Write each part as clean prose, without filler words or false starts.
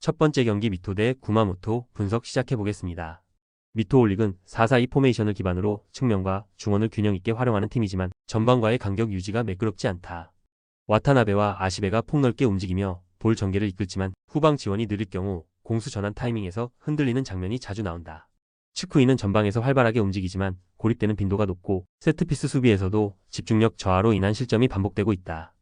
첫 번째 경기 미토 대 구마모토 분석 시작해보겠습니다. 미토 올릭은 4-4-2 포메이션을 기반으로 측면과 중원을 균형 있게 활용하는 팀이지만 전방과의 간격 유지가 매끄럽지 않다. 와타나베와 아시베가 폭넓게 움직이며 볼 전개를 이끌지만 후방 지원이 느릴 경우 공수 전환 타이밍에서 흔들리는 장면이 자주 나온다. 츠쿠이는 전방에서 활발하게 움직이지만 고립되는 빈도가 높고 세트피스 수비에서도 집중력 저하로 인한 실점이 반복되고 있다.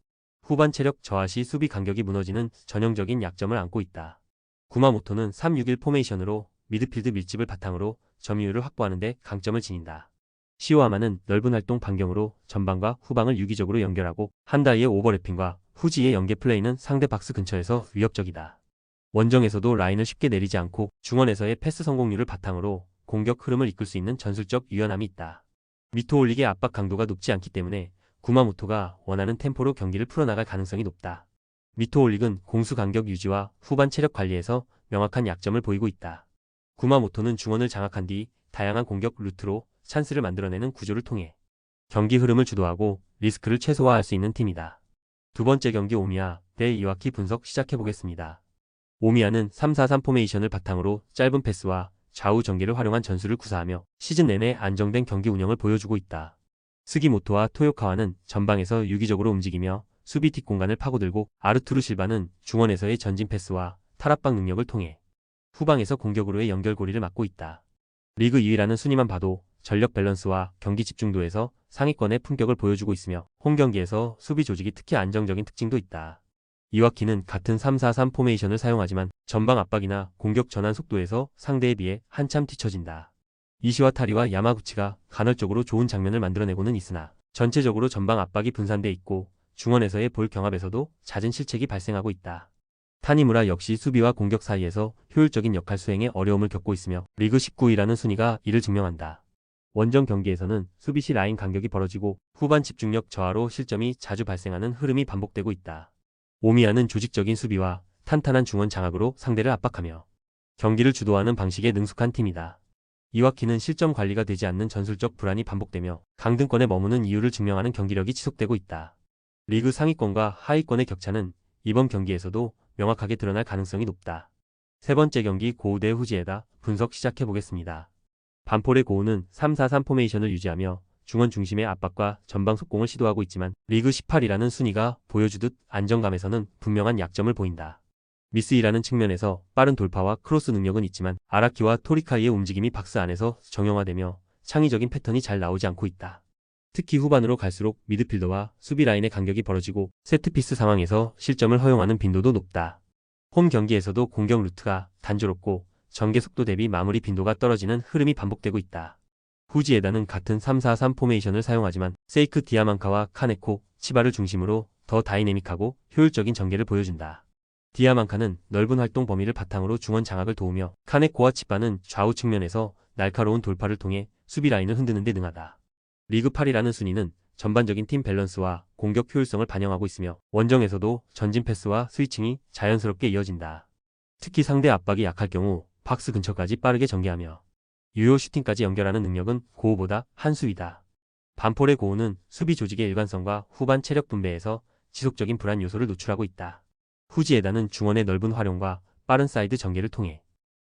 후반 체력 저하 시 수비 간격이 무너지는 전형적인 약점을 안고 있다. 구마모토는 3-6-1 포메이션으로 미드필드 밀집을 바탕으로 점유율을 확보하는 데 강점을 지닌다. 시오하마는 넓은 활동 반경으로 전방과 후방을 유기적으로 연결하고 한다이의 오버래핑과 후지의 연계 플레이는 상대 박스 근처에서 위협적이다. 원정에서도 라인을 쉽게 내리지 않고 중원에서의 패스 성공률을 바탕으로 공격 흐름을 이끌 수 있는 전술적 유연함이 있다. 미토 올릭의 압박 강도가 높지 않기 때문에 구마모토가 원하는 템포로 경기를 풀어나갈 가능성이 높다. 미토 올릭은 공수 간격 유지와 후반 체력 관리에서 명확한 약점을 보이고 있다. 구마모토는 중원을 장악한 뒤 다양한 공격 루트로 찬스를 만들어내는 구조를 통해 경기 흐름을 주도하고 리스크를 최소화할 수 있는 팀이다. 두 번째 경기 오미야 대 이와키 분석 시작해보겠습니다. 오미야는 3-4-3 포메이션을 바탕으로 짧은 패스와 좌우 전개를 활용한 전술을 구사하며 시즌 내내 안정된 경기 운영을 보여주고 있다. 스기모토와 토요카와는 전방에서 유기적으로 움직이며 수비 뒷 공간을 파고들고 아르투르 실바는 중원에서의 전진 패스와 탈압박 능력을 통해 후방에서 공격으로의 연결고리를 막고 있다. 리그 2위라는 순위만 봐도 전력 밸런스와 경기 집중도에서 상위권의 품격을 보여주고 있으며 홈 경기에서 수비 조직이 특히 안정적인 특징도 있다. 이와키는 같은 3-4-3 포메이션을 사용하지만 전방 압박이나 공격 전환 속도에서 상대에 비해 한참 뒤처진다. 이시와타리와 야마구치가 간헐적으로 좋은 장면을 만들어내고는 있으나 전체적으로 전방 압박이 분산돼 있고 중원에서의 볼 경합에서도 잦은 실책이 발생하고 있다. 타니무라 역시 수비와 공격 사이에서 효율적인 역할 수행에 어려움을 겪고 있으며 리그 19위라는 순위가 이를 증명한다. 원정 경기에서는 수비 시 라인 간격이 벌어지고 후반 집중력 저하로 실점이 자주 발생하는 흐름이 반복되고 있다. 오미야는 조직적인 수비와 탄탄한 중원 장악으로 상대를 압박하며 경기를 주도하는 방식에 능숙한 팀이다. 이와키는 실점 관리가 되지 않는 전술적 불안이 반복되며 강등권에 머무는 이유를 증명하는 경기력이 지속되고 있다. 리그 상위권과 하위권의 격차는 이번 경기에서도 명확하게 드러날 가능성이 높다. 세 번째 경기 고우 대 후지에다 분석 시작해보겠습니다. 반폴의 고우는 3-4-3 포메이션을 유지하며 중원 중심의 압박과 전방 속공을 시도하고 있지만 리그 18이라는 순위가 보여주듯 안정감에서는 분명한 약점을 보인다. 미스이라는 측면에서 빠른 돌파와 크로스 능력은 있지만 아라키와 토리카이의 움직임이 박스 안에서 정형화되며 창의적인 패턴이 잘 나오지 않고 있다. 특히 후반으로 갈수록 미드필더와 수비 라인의 간격이 벌어지고 세트피스 상황에서 실점을 허용하는 빈도도 높다. 홈 경기에서도 공격 루트가 단조롭고 전개 속도 대비 마무리 빈도가 떨어지는 흐름이 반복되고 있다. 후지에다는 같은 3-4-3 포메이션을 사용하지만 세이크 디아만카와 카네코, 치바를 중심으로 더 다이내믹하고 효율적인 전개를 보여준다. 디아만카는 넓은 활동 범위를 바탕으로 중원 장악을 도우며 카네코와 치바는 좌우 측면에서 날카로운 돌파를 통해 수비 라인을 흔드는 데 능하다. 리그 8이라는 순위는 전반적인 팀 밸런스와 공격 효율성을 반영하고 있으며 원정에서도 전진 패스와 스위칭이 자연스럽게 이어진다. 특히 상대 압박이 약할 경우 박스 근처까지 빠르게 전개하며 유효 슈팅까지 연결하는 능력은 고우보다 한 수위다. 반폴의 고우는 수비 조직의 일관성과 후반 체력 분배에서 지속적인 불안 요소를 노출하고 있다. 후지에다는 중원의 넓은 활용과 빠른 사이드 전개를 통해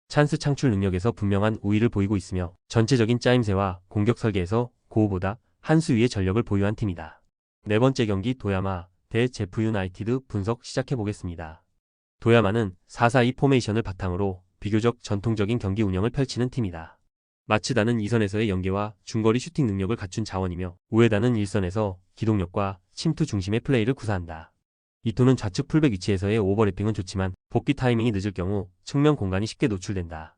찬스 창출 능력에서 분명한 우위를 보이고 있으며 전체적인 짜임새와 공격 설계에서 고우보다 한 수위의 전력을 보유한 팀이다. 네 번째 경기 도야마 대 제프 유나이티드 분석 시작해보겠습니다. 도야마는 4-4-2 포메이션을 바탕으로 비교적 전통적인 경기 운영을 펼치는 팀이다. 마츠다는 2선에서의 연계와 중거리 슈팅 능력을 갖춘 자원이며 우에다는 1선에서 기동력과 침투 중심의 플레이를 구사한다. 이토는 좌측 풀백 위치에서의 오버래핑은 좋지만 복귀 타이밍이 늦을 경우 측면 공간이 쉽게 노출된다.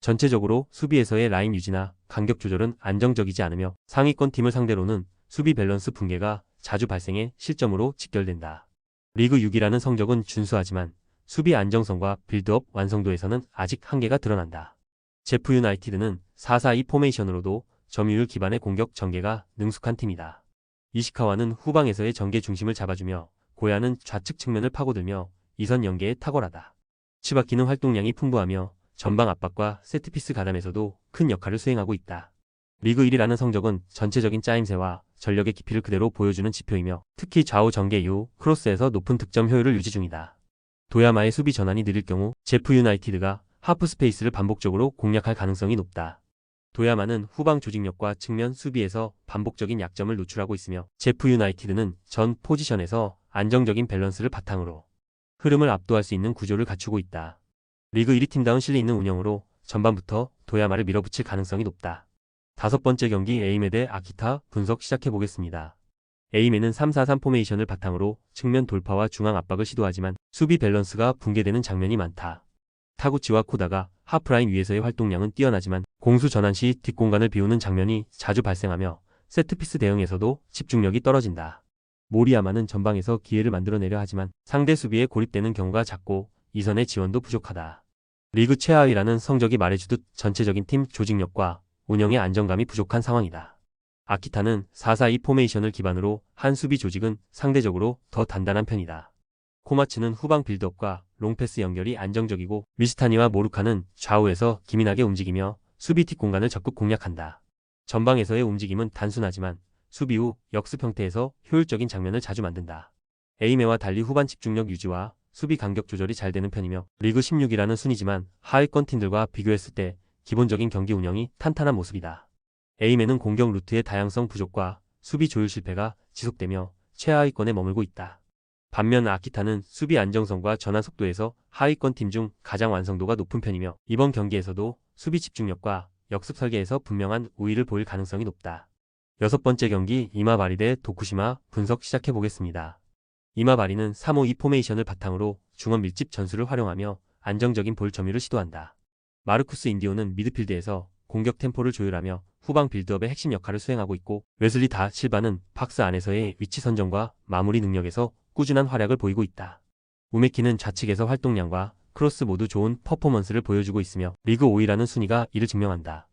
전체적으로 수비에서의 라인 유지나 간격 조절은 안정적이지 않으며 상위권 팀을 상대로는 수비 밸런스 붕괴가 자주 발생해 실점으로 직결된다. 리그 6위라는 성적은 준수하지만 수비 안정성과 빌드업 완성도에서는 아직 한계가 드러난다. 제프 유나이티드는 4-4-2 포메이션으로도 점유율 기반의 공격 전개가 능숙한 팀이다. 이시카와는 후방에서의 전개 중심을 잡아주며 고야는 좌측 측면을 파고들며 2선 연계에 탁월하다. 치바키는 활동량이 풍부하며 전방 압박과 세트피스 가담에서도 큰 역할을 수행하고 있다. 리그 1위라는 성적은 전체적인 짜임새와 전력의 깊이를 그대로 보여주는 지표이며 특히 좌우 전개 이후 크로스에서 높은 득점 효율을 유지 중이다. 도야마의 수비 전환이 느릴 경우 제프 유나이티드가 하프 스페이스를 반복적으로 공략할 가능성이 높다. 도야마는 후방 조직력과 측면 수비에서 반복적인 약점을 노출하고 있으며 제프 유나이티드는 전 포지션에서 안정적인 밸런스를 바탕으로 흐름을 압도할 수 있는 구조를 갖추고 있다. 리그 1위 팀다운 실리 있는 운영으로 전반부터 도야마를 밀어붙일 가능성이 높다. 다섯 번째 경기 에이메 대 아키타 분석 시작해보겠습니다. 에이메는 3-4-3 포메이션을 바탕으로 측면 돌파와 중앙 압박을 시도하지만 수비 밸런스가 붕괴되는 장면이 많다. 타구치와 코다가 하프라인 위에서의 활동량은 뛰어나지만 공수 전환 시 뒷공간을 비우는 장면이 자주 발생하며 세트피스 대응에서도 집중력이 떨어진다. 모리야마는 전방에서 기회를 만들어내려 하지만 상대 수비에 고립되는 경우가 작고 이선의 지원도 부족하다. 리그 최하위라는 성적이 말해주듯 전체적인 팀 조직력과 운영의 안정감이 부족한 상황이다. 아키타는 4-4-2 포메이션을 기반으로 한 수비 조직은 상대적으로 더 단단한 편이다. 코마츠는 후방 빌드업과 롱패스 연결이 안정적이고 미스타니와 모루카는 좌우에서 기민하게 움직이며 수비 뒷공간을 적극 공략한다. 전방에서의 움직임은 단순하지만 수비 후 역습 형태에서 효율적인 장면을 자주 만든다. 에이메와 달리 후반 집중력 유지와 수비 간격 조절이 잘 되는 편이며 리그 16이라는 순위지만 하위권 팀들과 비교했을 때 기본적인 경기 운영이 탄탄한 모습이다. 에이메는 공격 루트의 다양성 부족과 수비 조율 실패가 지속되며 최하위권에 머물고 있다. 반면 아키타는 수비 안정성과 전환 속도에서 하위권 팀 중 가장 완성도가 높은 편이며 이번 경기에서도 수비 집중력과 역습 설계에서 분명한 우위를 보일 가능성이 높다. 여섯 번째 경기 이마바리 대 도쿠시마 분석 시작해보겠습니다. 이마바리는 3-5-2 포메이션을 바탕으로 중원 밀집 전술을 활용하며 안정적인 볼 점유를 시도한다. 마르쿠스 인디오는 미드필드에서 공격 템포를 조율하며 후방 빌드업의 핵심 역할을 수행하고 있고 웨슬리 다 실바는 박스 안에서의 위치 선정과 마무리 능력에서 꾸준한 활약을 보이고 있다. 우메키는 좌측에서 활동량과 크로스 모두 좋은 퍼포먼스를 보여주고 있으며 리그 5위라는 순위가 이를 증명한다.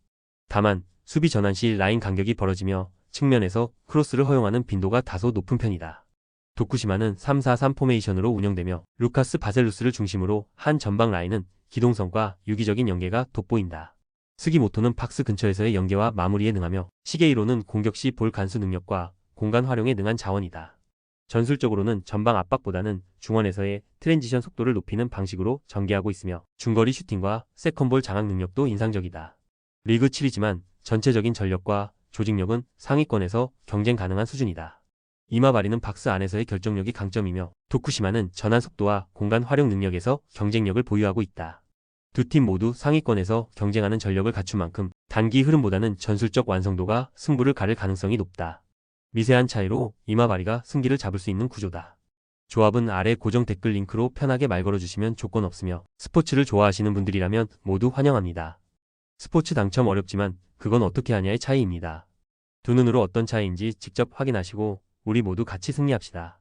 다만 수비 전환 시 라인 간격이 벌어지며 측면에서 크로스를 허용하는 빈도가 다소 높은 편이다. 도쿠시마는 3-4-3 포메이션으로 운영되며 루카스 바셀루스를 중심으로 한 전방 라인은 기동성과 유기적인 연계가 돋보인다. 스기모토는 박스 근처에서의 연계와 마무리에 능하며 시게이로는 공격 시 볼 간수 능력과 공간 활용에 능한 자원이다. 전술적으로는 전방 압박보다는 중원에서의 트랜지션 속도를 높이는 방식으로 전개하고 있으며 중거리 슈팅과 세컨볼 장악 능력도 인상적이다. 리그 7이지만 전체적인 전력과 조직력은 상위권에서 경쟁 가능한 수준이다. 이마바리는 박스 안에서의 결정력이 강점이며 도쿠시마는 전환 속도와 공간 활용 능력에서 경쟁력을 보유하고 있다. 두 팀 모두 상위권에서 경쟁하는 전력을 갖춘 만큼 단기 흐름보다는 전술적 완성도가 승부를 가를 가능성이 높다. 미세한 차이로 이마바리가 승기를 잡을 수 있는 구조다. 조합은 아래 고정 댓글 링크로 편하게 말 걸어주시면 조건 없으며 스포츠를 좋아하시는 분들이라면 모두 환영합니다. 스포츠 당첨 어렵지만 그건 어떻게 하냐의 차이입니다. 두 눈으로 어떤 차이인지 직접 확인하시고 우리 모두 같이 승리합시다.